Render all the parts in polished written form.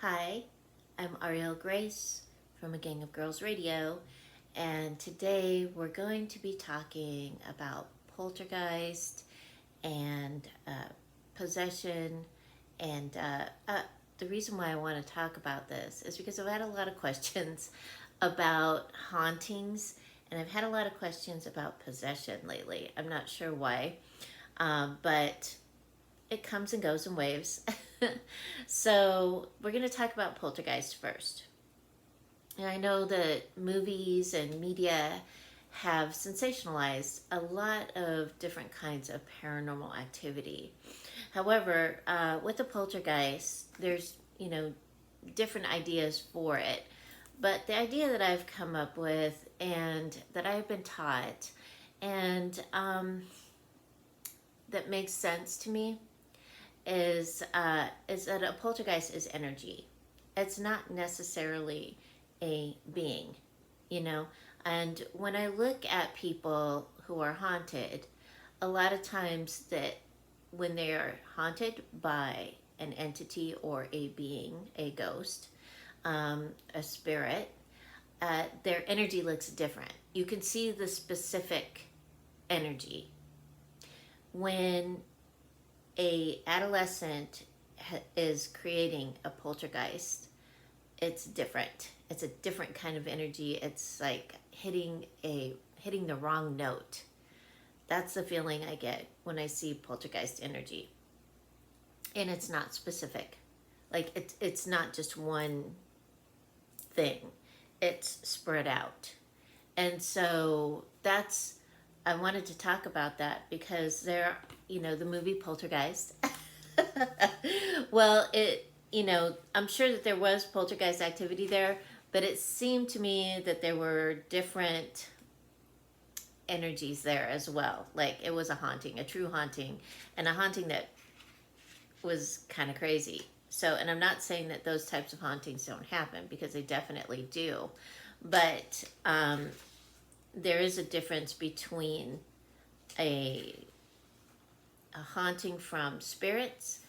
Hi, I'm Ariel Grace from A Gang of Girls Radio, and today we're going to be talking about poltergeist and possession. And the reason why I want to talk about this is because I've had a lot of questions about hauntings, and I've had a lot of questions about possession lately. I'm not sure why, but it comes and goes in waves. So, we're going to talk about poltergeist first. And I know that movies and media have sensationalized a lot of different kinds of paranormal activity. However, with the poltergeist, there's, different ideas for it. But the idea that I've come up with and that I've been taught and that makes sense to me is that a poltergeist is energy. It's not necessarily a being, you know. And when I look at people who are haunted, a lot of times that when they are haunted by an entity or a being, a ghost, a spirit, their energy looks different. You can see the specific energy when a adolescent is creating a poltergeist. It's different. It's a different kind of energy. It's like hitting the wrong note. That's the feeling I get when I see poltergeist energy, and it's not specific. Like it's not just one thing. It's spread out. And so that's, I wanted to talk about that because the movie Poltergeist. Well, I'm sure that there was poltergeist activity there, but it seemed to me that there were different energies there as well. Like it was a haunting, a true haunting, and a haunting that was kind of crazy. So, and I'm not saying that those types of hauntings don't happen because they definitely do, but there is a difference between a a haunting from spirits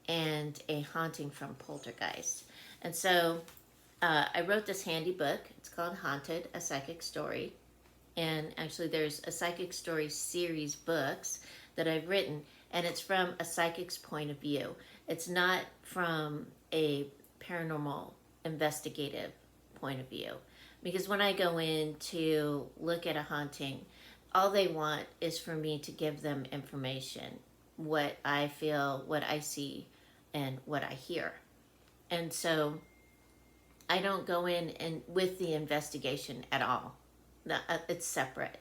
and a haunting from poltergeist. And so I wrote this handy book. It's called Haunted, A Psychic Story. And actually, there's a psychic story series books that I've written, and it's from a psychic's point of view. It's not from a paranormal investigative point of view. Because when I go in to look at a haunting, all they want is for me to give them information, what I feel, what I see, and what I hear. And so I don't go in and with the investigation at all. It's separate.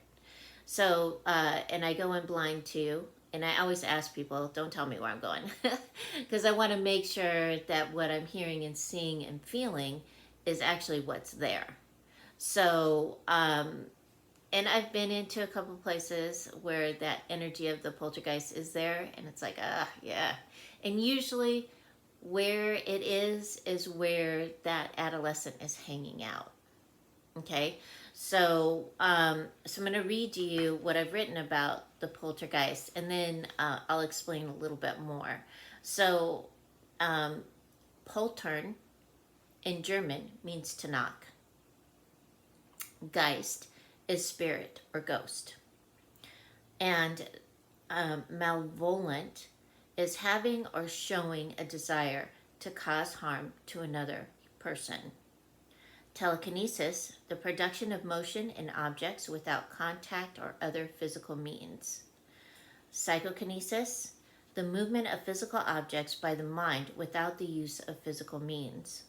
So, and I go in blind too. And I always ask people, don't tell me where I'm going. Because I want to make sure that what I'm hearing and seeing and feeling is actually what's there. So, and I've been into a couple places where that energy of the poltergeist is there, and it's like, yeah. And usually, where it is where that adolescent is hanging out. Okay, so so I'm going to read to you what I've written about the poltergeist, and then I'll explain a little bit more. So, Poltern in German means to knock. Geist is spirit or ghost. And malevolent is having or showing a desire to cause harm to another person. Telekinesis, the production of motion in objects without contact or other physical means. Psychokinesis, the movement of physical objects by the mind without the use of physical means.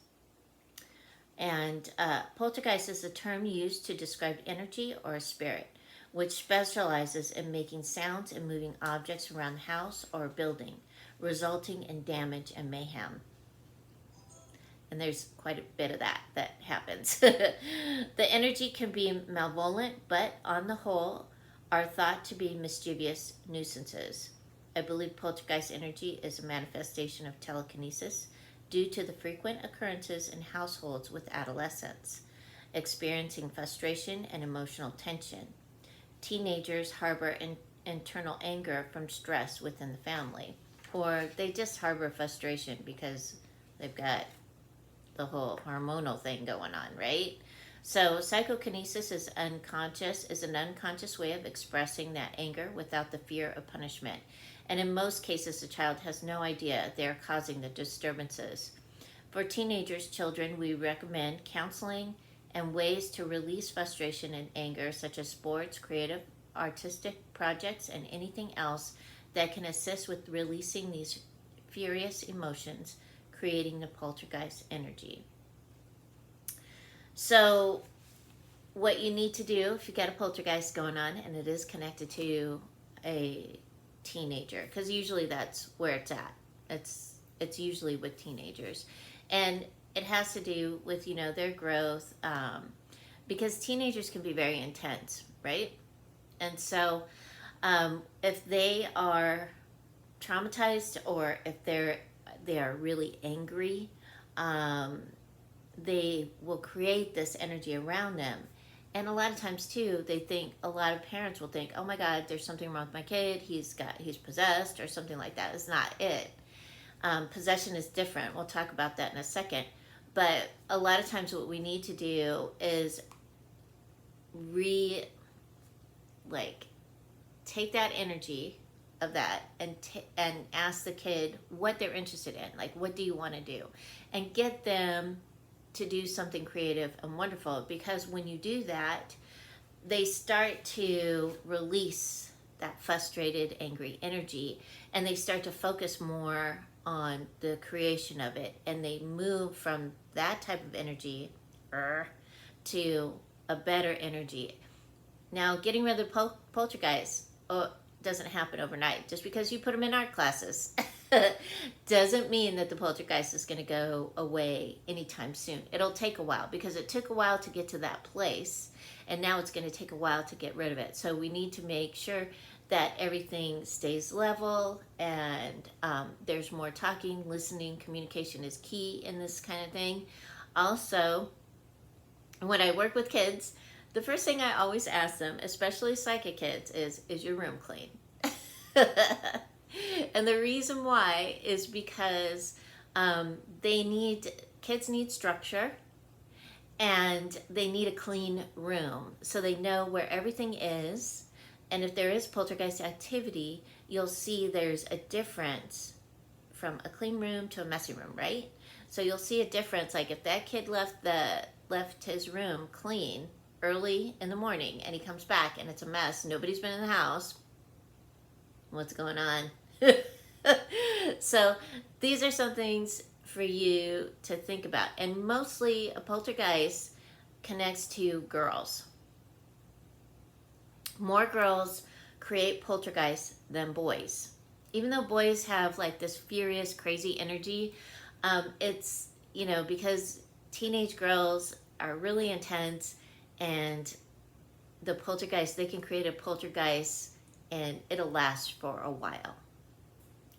And poltergeist is a term used to describe energy or a spirit, which specializes in making sounds and moving objects around a house or a building, resulting in damage and mayhem. And there's quite a bit of that happens. The energy can be malevolent, but on the whole, are thought to be mischievous nuisances. I believe poltergeist energy is a manifestation of telekinesis due to the frequent occurrences in households with adolescents experiencing frustration and emotional tension. Teenagers harbor internal anger from stress within the family, or they just harbor frustration because they've got the whole hormonal thing going on, right? So psychokinesis is an unconscious way of expressing that anger without the fear of punishment. And in most cases, the child has no idea they're causing the disturbances. For teenagers, children, we recommend counseling and ways to release frustration and anger, such as sports, creative, artistic projects, and anything else that can assist with releasing these furious emotions, creating the poltergeist energy. So, what you need to do if you got a poltergeist going on and it is connected to a teenager, because usually that's where it's at. It's usually with teenagers, and it has to do with their growth, because teenagers can be very intense, right? And so, if they are traumatized or if they are really angry, they will create this energy around them. And a lot of times too, a lot of parents will think, oh my God, there's something wrong with my kid. He's possessed or something like that. It's not it. Possession is different. We'll talk about that in a second. But a lot of times what we need to do is take that energy of that and ask the kid what they're interested in. Like, what do you want to do? And get them to do something creative and wonderful, because when you do that, they start to release that frustrated, angry energy, and they start to focus more on the creation of it, and they move from that type of energy to a better energy. Now, getting rid of the poltergeist doesn't happen overnight. Just because you put them in art classes doesn't mean that the poltergeist is going to go away anytime soon. It'll take a while, because it took a while to get to that place, and now it's going to take a while to get rid of it. So we need to make sure that everything stays level, and there's more talking, listening, communication is key in this kind of thing. Also, when I work with kids, the first thing I always ask them, especially psychic kids, is your room clean? And the reason why is because kids need structure, and they need a clean room so they know where everything is. And if there is poltergeist activity, you'll see there's a difference from a clean room to a messy room, right? So you'll see a difference. Like if that kid left his room clean early in the morning and he comes back and it's a mess, nobody's been in the house, what's going on? So these are some things for you to think about. And mostly a poltergeist connects to girls. More girls create poltergeists than boys. Even though boys have like this furious, crazy energy, it's, because teenage girls are really intense, and the poltergeist, they can create a poltergeist and it'll last for a while.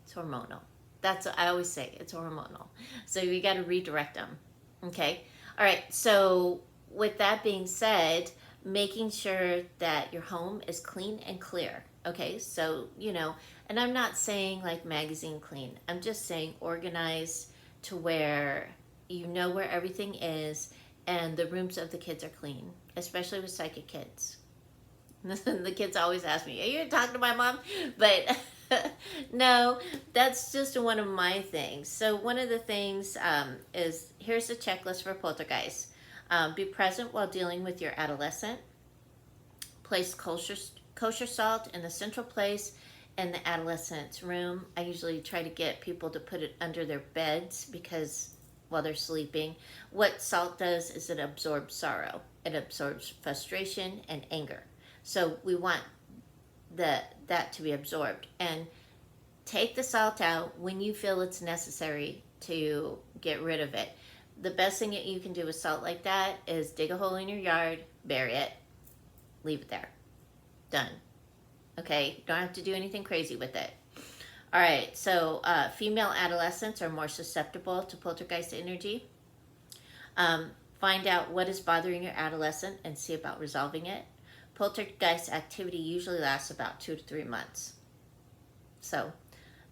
It's hormonal. That's what I always say. It's hormonal. So you got to redirect them. Okay. All right. So with that being said, making sure that your home is clean and clear. Okay. So, and I'm not saying like magazine clean. I'm just saying organized to where you know where everything is, and the rooms of the kids are clean, especially with psychic kids. The kids always ask me, are you talking to my mom? But no, that's just one of my things. So one of the things is, here's a checklist for poltergeist. Be present while dealing with your adolescent. Place kosher salt in the central place in the adolescent's room. I usually try to get people to put it under their beds, because while they're sleeping, what salt does is it absorbs sorrow. It absorbs frustration and anger. So we want that to be absorbed. And take the salt out when you feel it's necessary to get rid of it. The best thing that you can do with salt like that is dig a hole in your yard, bury it, leave it there. Done. Okay? Don't have to do anything crazy with it. All right, so female adolescents are more susceptible to poltergeist energy. Find out what is bothering your adolescent and see about resolving it. Poltergeist activity usually lasts about 2 to 3 months. So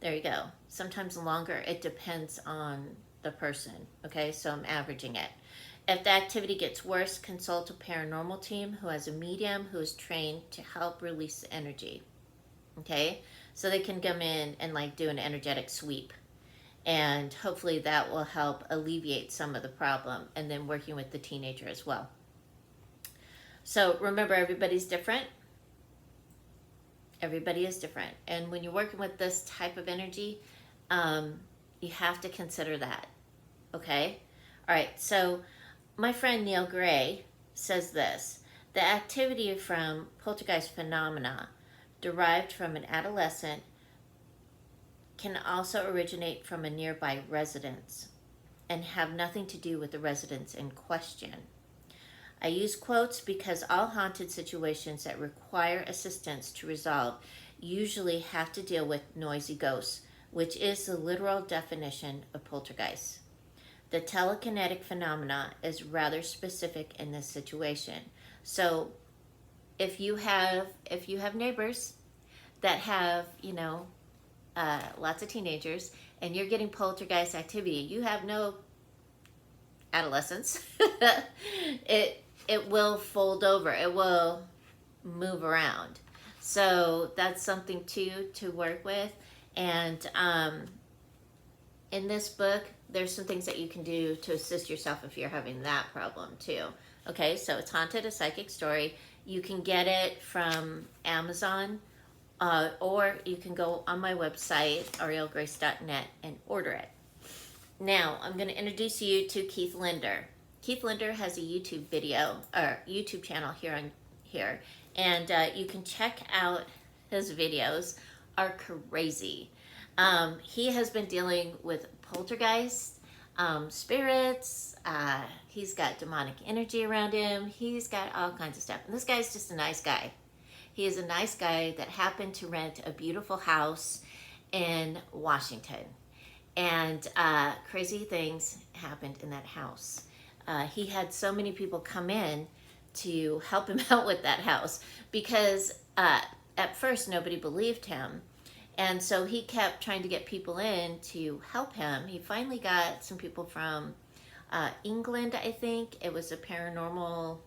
there you go. Sometimes longer. It depends on the person. Okay, so I'm averaging it. If the activity gets worse, consult a paranormal team who has a medium who is trained to help release the energy. Okay, so they can come in and like do an energetic sweep, and hopefully that will help alleviate some of the problem, and then working with the teenager as well. So remember, everybody's different. Everybody is different, and when you're working with this type of energy, you have to consider that. Okay, all right. So my friend Neil Gray says this: the activity from poltergeist phenomena derived from an adolescent can also originate from a nearby residence and have nothing to do with the residence in question. I use quotes because all haunted situations that require assistance to resolve usually have to deal with noisy ghosts, which is the literal definition of poltergeist. The telekinetic phenomena is rather specific in this situation. So if you have neighbors that have, lots of teenagers, and you're getting poltergeist activity, you have no adolescents, it will fold over. It will move around. So that's something too to work with. And in this book, there's some things that you can do to assist yourself if you're having that problem too. Okay, so it's Haunted, a Psychic Story. You can get it from Amazon, or you can go on my website, arielgrace.net, and order it. Now, I'm going to introduce you to Keith Linder. Keith Linder has a YouTube video, or YouTube channel here, and you can check out his videos. Are crazy. He has been dealing with poltergeist, spirits. He's got demonic energy around him. He's got all kinds of stuff. And this guy's just a nice guy. He is a nice guy that happened to rent a beautiful house in Washington. And crazy things happened in that house. He had so many people come in to help him out with that house because at first nobody believed him. And so he kept trying to get people in to help him. He finally got some people from England, I think. It was a paranormal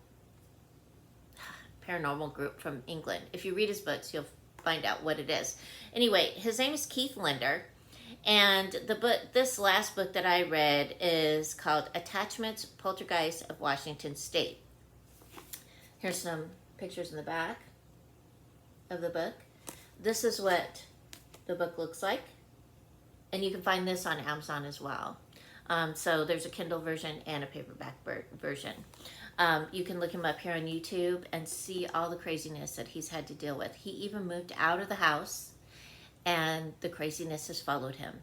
group from England. If you read his books, you'll find out what it is. Anyway, his name is Keith Linder. And this last book that I read is called Attachments, Poltergeist of Washington State. Here's some pictures in the back of the book. This is what the book looks like. And you can find this on Amazon as well. So there's a Kindle version and a paperback version. You can look him up here on YouTube and see all the craziness that he's had to deal with. He even moved out of the house, and the craziness has followed him.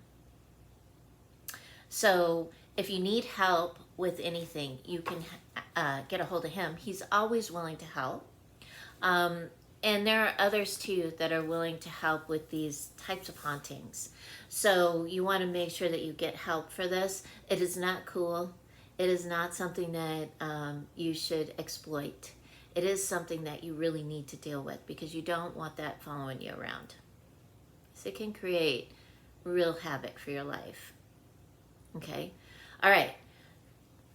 So if you need help with anything, you can get a hold of him. He's always willing to help. And there are others too that are willing to help with these types of hauntings. So you want to make sure that you get help for this. It is not cool. It is not something that you should exploit. It is something that you really need to deal with because you don't want that following you around. So it can create real havoc for your life. Okay? All right.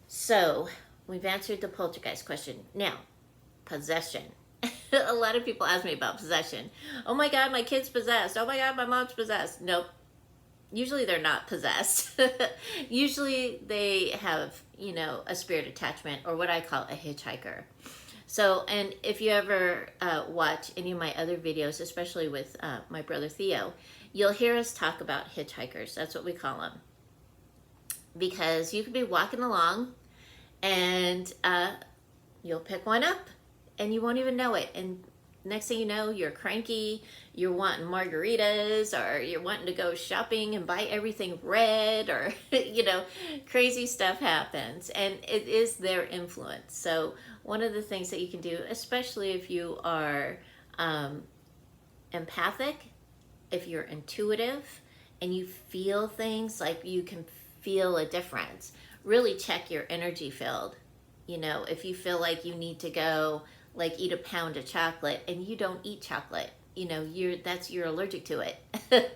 So we've answered the poltergeist question. Now, possession. A lot of people ask me about possession. Oh my God, my kid's possessed. Oh my God, my mom's possessed. Nope. Usually they're not possessed. Usually they have, a spirit attachment, or what I call a hitchhiker. So, and if you ever watch any of my other videos, especially with my brother Theo, you'll hear us talk about hitchhikers. That's what we call them. Because you could be walking along and you'll pick one up and you won't even know it. And next thing you know, you're cranky, you're wanting margaritas, or you're wanting to go shopping and buy everything red, or, crazy stuff happens. And it is their influence. So one of the things that you can do, especially if you are empathic, if you're intuitive, and you feel things, like you can feel a difference, really check your energy field. If you feel like you need to go eat a pound of chocolate and you don't eat chocolate, you're allergic to it.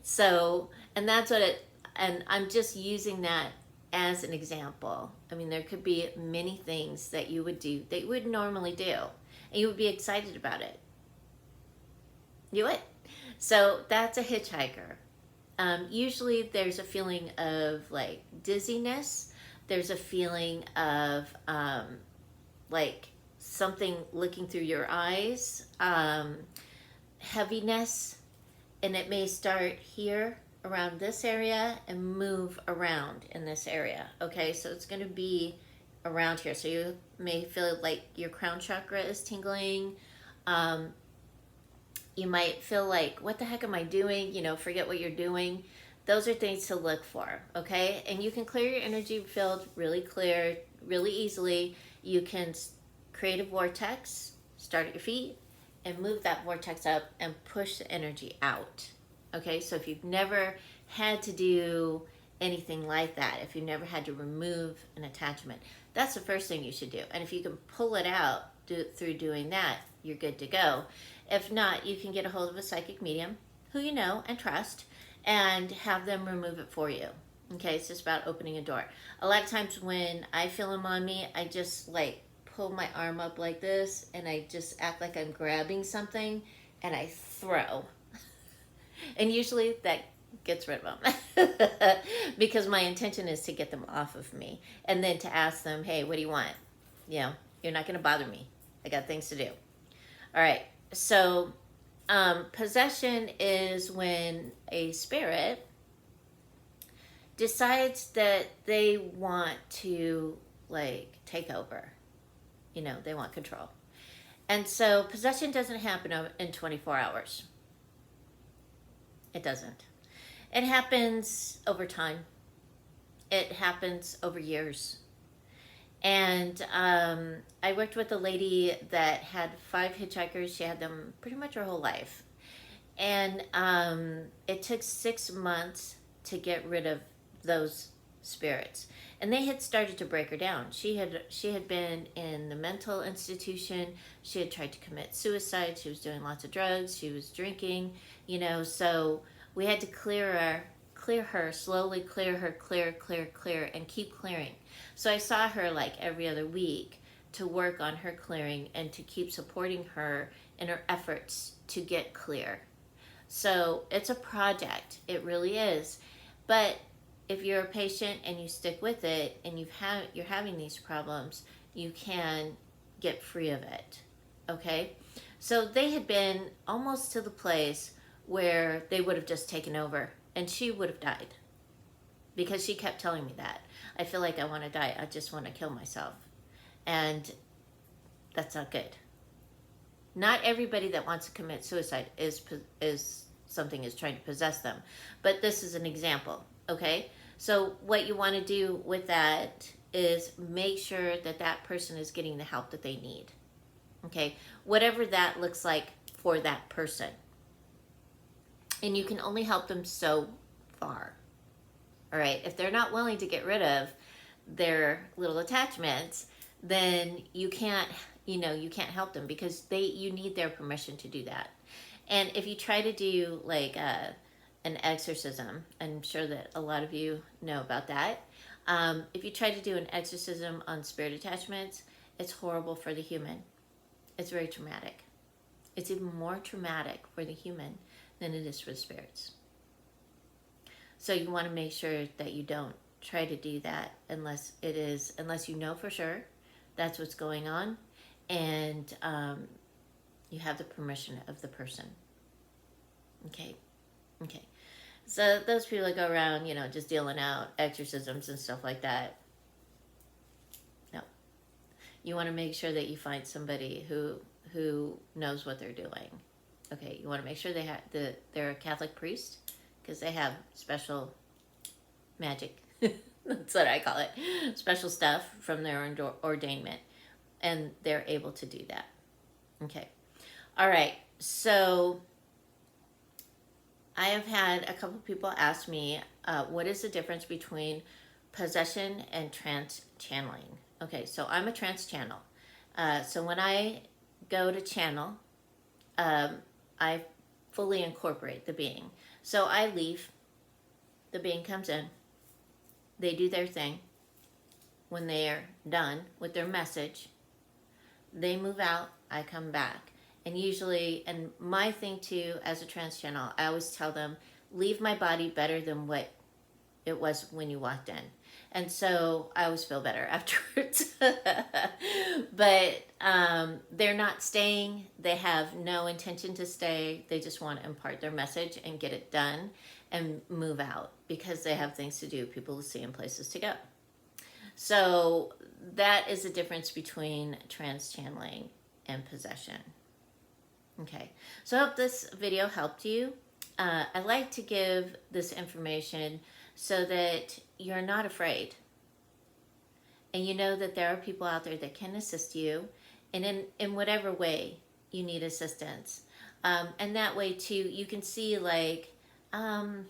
So, and that's what And I'm just using that as an example. I mean, there could be many things that you would do that you would normally do, and you would be excited about it. You would. So that's a hitchhiker. Usually there's a feeling of like dizziness. There's a feeling of like something looking through your eyes, heaviness, and it may start here around this area and move around in this area. Okay, so it's going to be around here. So you may feel like your crown chakra is tingling. You might feel like, what the heck am I doing? You know, forget what you're doing. Those are things to look for, okay? And you can clear your energy field really clear, really easily. You can create a vortex, start at your feet, and move that vortex up and push the energy out, okay? So if you've never had to do anything like that, if you've never had to remove an attachment, that's the first thing you should do. And if you can pull it out through doing that, you're good to go. If not, you can get a hold of a psychic medium who you know and trust and have them remove it for you. Okay, it's just about opening a door. A lot of times when I feel them on me, I just like pull my arm up like this and I just act like I'm grabbing something and I throw. And usually that gets rid of them because my intention is to get them off of me and then to ask them, hey, what do you want? You know, you're not going to bother me. I got things to do. All right. So possession is when a spirit decides that they want to like take over. You know, they want control. And so possession doesn't happen in 24 hours. It doesn't. It happens over time. It happens over years. And I worked with a lady that had 5 hitchhikers. She had them pretty much her whole life. And it took 6 months to get rid of those spirits. And they had started to break her down. She had been in the mental institution. She had tried to commit suicide. She was doing lots of drugs. She was drinking, you know. So we had to clear her, slowly clear her, clear, and keep clearing. So I saw her like every other week to work on her clearing and to keep supporting her in her efforts to get clear. So it's a project. It really is. But if you're a patient and you stick with it and you're having these problems, you can get free of it. Okay? So they had been almost to the place where they would have just taken over and she would have died. Because she kept telling me that. I feel like I want to die. I just want to kill myself. And that's not good. Not everybody that wants to commit suicide is something is trying to possess them. But this is an example, okay? So what you want to do with that is make sure that that person is getting the help that they need. Okay? Whatever that looks like for that person. And you can only help them so far. All right? If they're not willing to get rid of their little attachments, then you can't help them because you need their permission to do that. And if you try to do like an exorcism, I'm sure that a lot of you know about that. If you try to do an exorcism on spirit attachments, it's horrible for the human. It's very traumatic. It's even more traumatic for the human than it is for the spirits. So you want to make sure that you don't try to do that unless you know for sure that's what's going on and you have the permission of the person. Okay. So those people that go around, just dealing out exorcisms and stuff like that, no. You want to make sure that you find somebody who knows what they're doing. Okay, you want to make sure they're a Catholic priest because they have special magic. That's what I call it. Special stuff from their ordainment. And they're able to do that. Okay. All right. So I have had a couple people ask me, what is the difference between possession and trance channeling? Okay, so I'm a trance channel. So when I go to channel, I fully incorporate the being. So I leave, the being comes in, They do their thing. When they're done with their message, they move out, I come back. And usually, and my thing too, as a trance channel, I always tell them, leave my body better than what it was when you walked in. And so I always feel better afterwards. But they're not staying. They have no intention to stay. They just want to impart their message and get it done and move out because they have things to do, people to see, and places to go. So that is the difference between trance channeling and possession. Okay, so I hope this video helped you. I like to give this information so that you're not afraid. And you know that there are people out there that can assist you and in whatever way you need assistance. And that way too, you can see like, the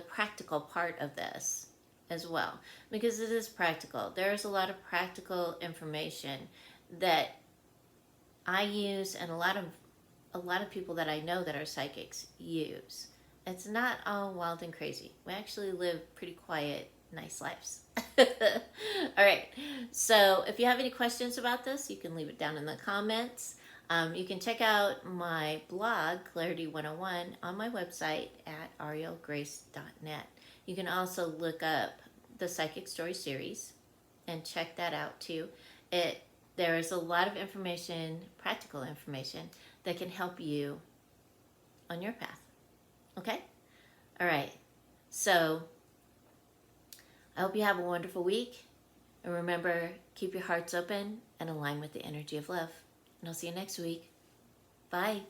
practical part of this as well. Because it is practical. There's a lot of practical information that I use and a lot of people that I know that are psychics use. It's not all wild and crazy. We actually live pretty quiet, nice lives. All right. So if you have any questions about this, you can leave it down in the comments. You can check out my blog, Clarity 101, on my website at arielgrace.net. You can also look up the Psychic Story series and check that out too. There is a lot of information, practical information, that can help you on your path. Okay? All right. So, I hope you have a wonderful week. And remember, keep your hearts open and align with the energy of love. And I'll see you next week. Bye.